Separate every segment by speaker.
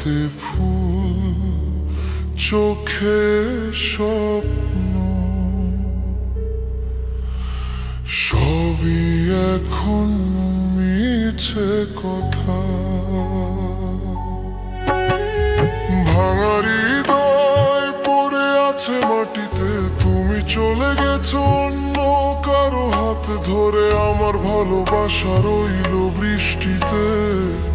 Speaker 1: হাতে ফুল, চোখে স্বপ্ন, সবই এখন মিছে কথা। ভাঙা হৃদয় পড়ে আছে মাটিতে, তুমি চলে গেছো অন্য কারো হাত ধরে। আমার ভালোবাসা রইল বৃষ্টিতে,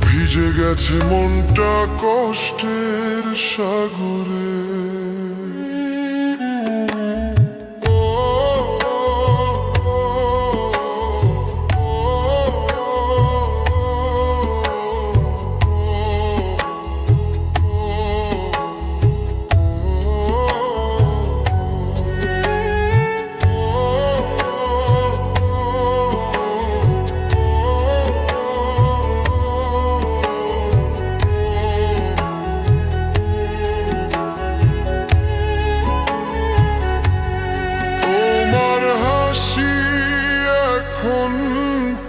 Speaker 1: ভিজে গেছে মনটা কষ্টের সাগরে।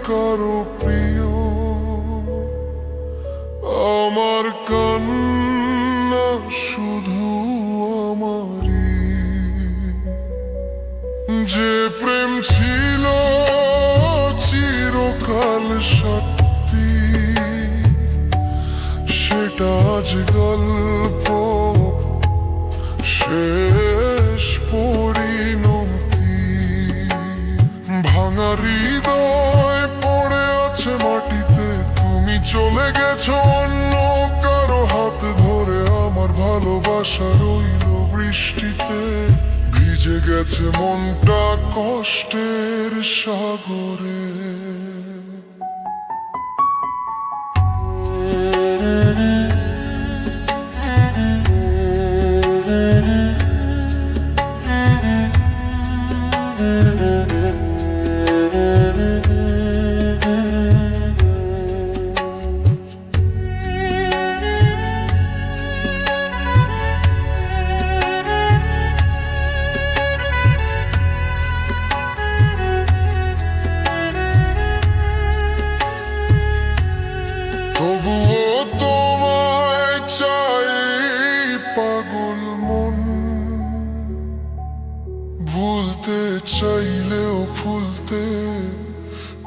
Speaker 1: কারো প্রিয়, আমার কান্না শুধু আমারই। যে প্রেম ছিল চিরকাল সত্যি, সেটা আজ গল্প, শেষ পরিণতি। ভাঙা হৃদয় পড়ে আছে মাটিতে, তুমি চলে গেছো অন্য কারো হাত ধরে। আমার ভালোবাসা রইল বৃষ্টিতে, ভিজে গেছে মনটা কষ্টের সাগরে। তবুও তোমায় চাই পাগল মন, ভুলতে চাইলেও ভুলতে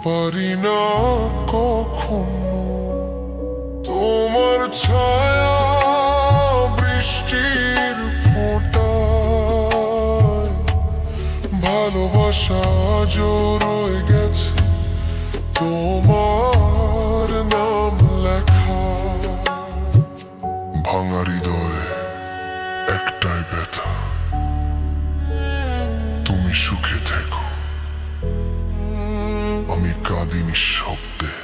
Speaker 1: পারি না কখনো। তোমার ছায়া বৃষ্টির ফোঁটায়, ভালোবাসা আজও রয়ে গেছে তোমার নাম লেখা। ভাঙা হৃদয়ে একটাই ব্যথা, তুমি সুখে থেকো, আমি কাঁদি নিঃশব্দে।